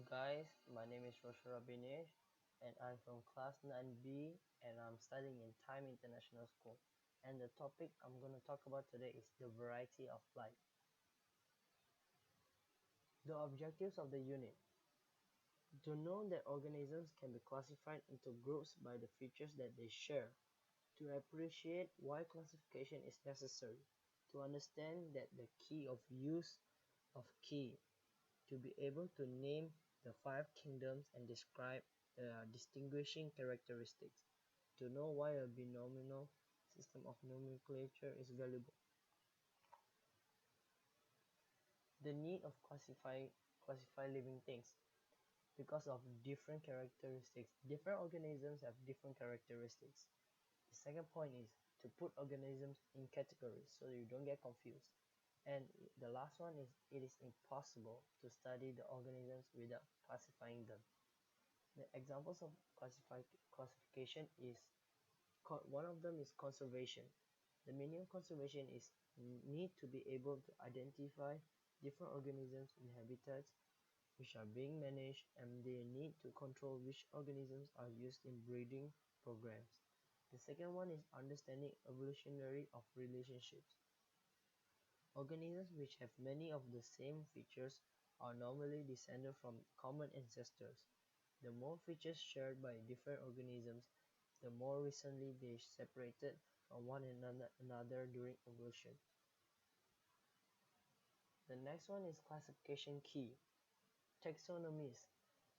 guys, my name is Roshaan and I'm from class 9B and I'm studying in Time International School. And the topic I'm going to talk about today is the variety of life. The objectives of the unit. To know that organisms can be classified into groups by the features that they share. To appreciate why classification is necessary. To understand that the key of use of key. To be able to name the five kingdoms and describe their distinguishing characteristics, to know why a binomial system of nomenclature is valuable. The need of classify living things because of different characteristics. Different organisms have different characteristics. The second point is to put organisms in categories so you don't get confused. And the last one is it is impossible to study the organisms without classifying them. The examples of classification is one of them is conservation. The meaning of conservation is need to be able to identify different organisms in habitats which are being managed, and they need to control which organisms are used in breeding programs. The second one is understanding evolutionary of relationships. Organisms which have many of the same features are normally descended from common ancestors. The more features shared by different organisms, the more recently they separated from one another during evolution. The next one is classification key. Taxonomies.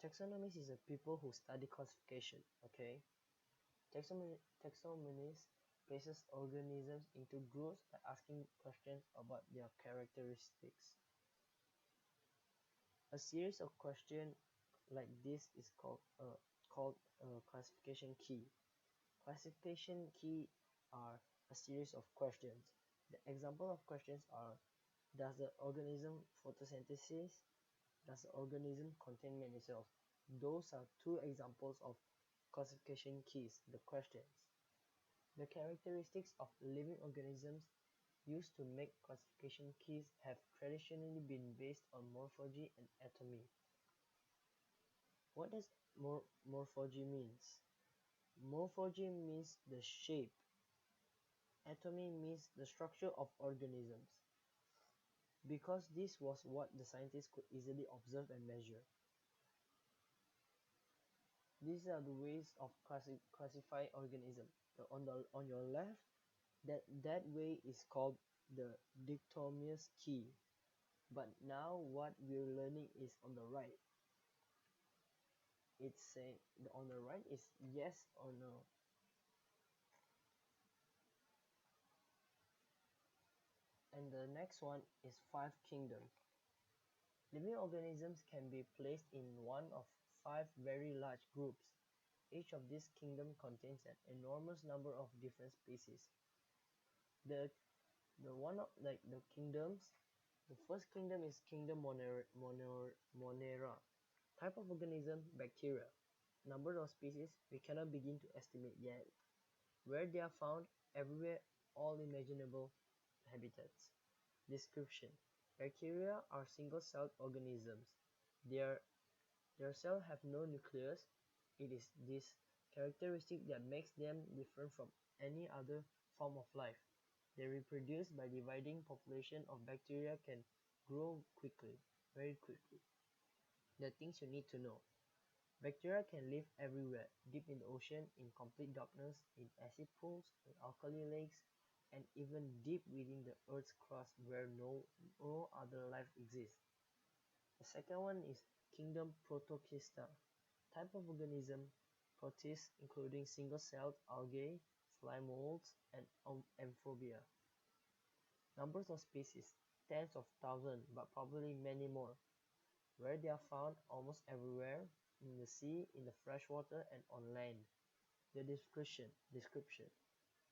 Taxonomies is a people who study classification. Okay. Taxonomies places organisms into groups by asking questions about their characteristics. A series of questions like this is called classification key. Classification key are a series of questions. The example of questions are: does the organism photosynthesis? Does the organism contain many cells? Those are two examples of classification keys, the questions. The characteristics of living organisms used to make classification keys have traditionally been based on morphology and anatomy. What does morphology means? Morphology means the shape. Anatomy means the structure of organisms. Because this was what the scientists could easily observe and measure. These are the ways of classify organism. On your left, that way is called the dichotomous key. But now what we're learning is on the right. It's saying on the right is yes or no. And the next one is five kingdoms. Living organisms can be placed in one of five very large groups. Each of these kingdoms contains an enormous number of different species. The the kingdoms. The first kingdom is Kingdom Monera. Type of organism: bacteria. Number of species we cannot begin to estimate yet. Where they are found: everywhere, all imaginable habitats. Description: bacteria are single-celled organisms. Their cells have no nucleus. It is this characteristic that makes them different from any other form of life. They reproduce by dividing. Population of bacteria can grow quickly, very quickly. The things you need to know. Bacteria can live everywhere, deep in the ocean, in complete darkness, in acid pools, in alkali lakes, and even deep within the Earth's crust where no other life exists. The second one is Kingdom Protocista. Type of organism: protists, including single-celled algae, fly molds, and amphibia. Numbers of species: tens of thousands, but probably many more. Where they are found: almost everywhere, in the sea, in the freshwater, and on land. The description: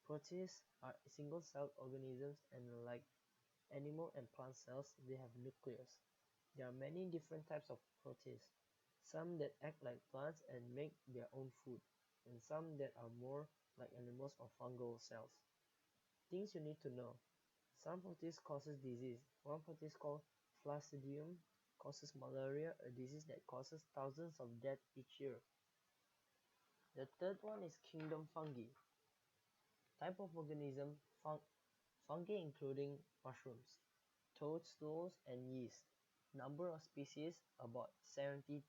protists are single-celled organisms, and like animal and plant cells, they have nucleus. There are many different types of protists, some that act like plants and make their own food, and some that are more like animals or fungal cells. Things you need to know. Some protists causes disease. One protist called Plasmodium causes malaria, a disease that causes thousands of deaths each year. The third one is kingdom fungi. Type of organism, fungi including mushrooms, toadstools, and yeast. Number of species, about 70,000.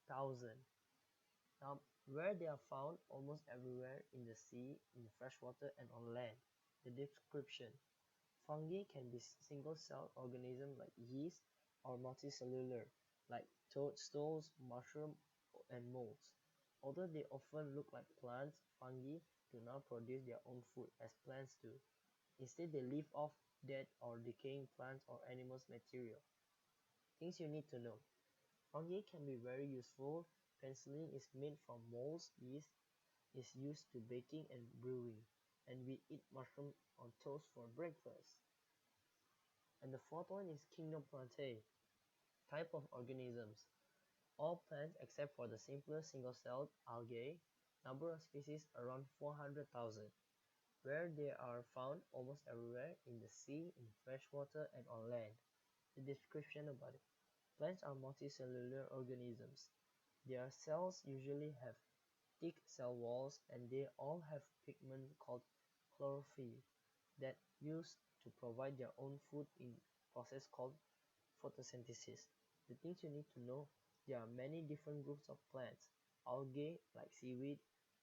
Now, where they are found, almost everywhere in the sea, in freshwater, and on land. The description. Fungi can be single-celled organisms like yeast or multicellular, like toadstools, mushrooms, and molds. Although they often look like plants, fungi do not produce their own food as plants do. Instead, they live off dead or decaying plants or animals' material. Things you need to know. Fungi can be very useful. Penicillin is made from molds. Yeast is used to baking and brewing. And we eat mushroom on toast for breakfast. And the fourth one is kingdom plantae. Type of organisms. All plants except for the simpler single-celled algae. Number of species around 400,000. Where they are found almost everywhere in the sea, in freshwater, and on land. The description about it. Plants are multicellular organisms. Their cells usually have thick cell walls and they all have pigment called chlorophyll that used to provide their own food in process called photosynthesis. The things you need to know, there are many different groups of plants. Algae like seaweed,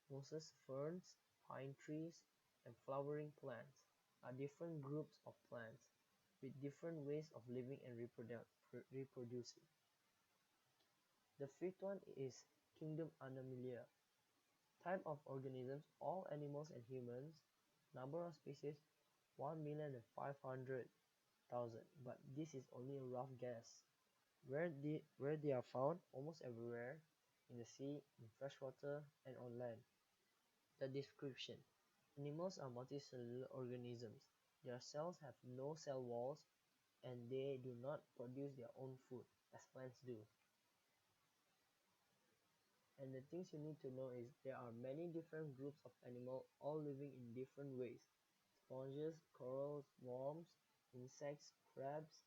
mosses, ferns, pine trees, and flowering plants are different groups of plants with different ways of living and reproducing. The fifth one is kingdom Animalia. Type of organisms, all animals and humans. Number of species, 1,500,000, but this is only a rough guess. Where they are found, almost everywhere, in the sea, in freshwater, and on land. The description. Animals are multicellular organisms. Their cells have no cell walls and they do not produce their own food, as plants do. And the things you need to know is there are many different groups of animals all living in different ways. Sponges, corals, worms, insects, crabs,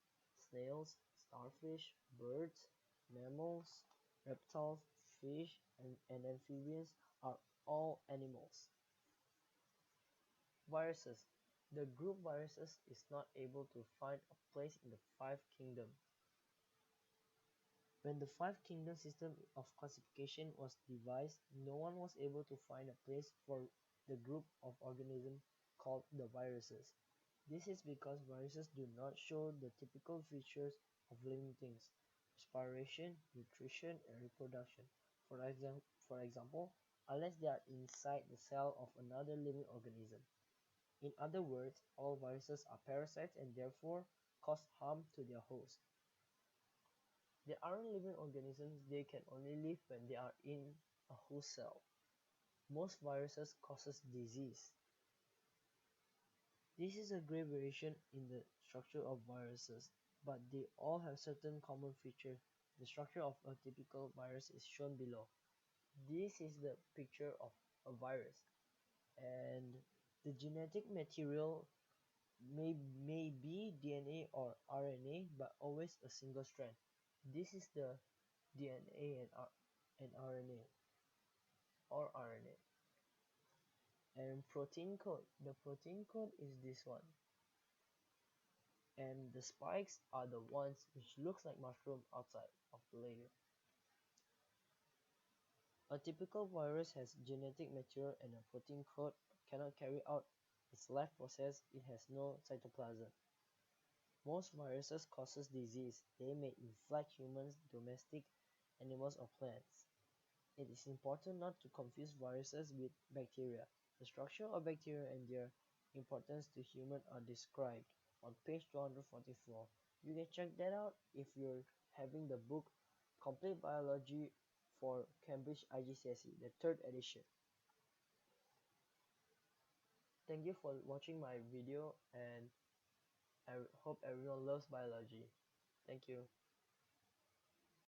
snails, starfish, birds, mammals, reptiles, fish, and amphibians are all animals. Viruses. The group viruses is not able to find a place in the five kingdoms. When the five kingdom system of classification was devised, no one was able to find a place for the group of organisms called the viruses. This is because viruses do not show the typical features of living things: respiration, nutrition, and reproduction. For example, unless they are inside the cell of another living organism. In other words, all viruses are parasites and therefore cause harm to their host. They aren't living organisms, they can only live when they are in a host cell. Most viruses causes disease. This is a great variation in the structure of viruses, but they all have certain common features. The structure of a typical virus is shown below. This is the picture of a virus, and the genetic material may be DNA or RNA, but always a single strand. This is the DNA and RNA or RNA. And protein code. The protein code is this one. And the spikes are the ones which looks like mushroom outside of the layer. A typical virus has genetic material and a protein code but cannot carry out its life process. It has no cytoplasm. Most viruses causes disease. They may infect humans, domestic animals, or plants. It is important not to confuse viruses with bacteria. The structure of bacteria and their importance to humans are described on page 244. You can check that out if you're having the book Complete Biology for Cambridge IGCSE, the third edition. Thank you for watching my video and I hope everyone loves biology. Thank you.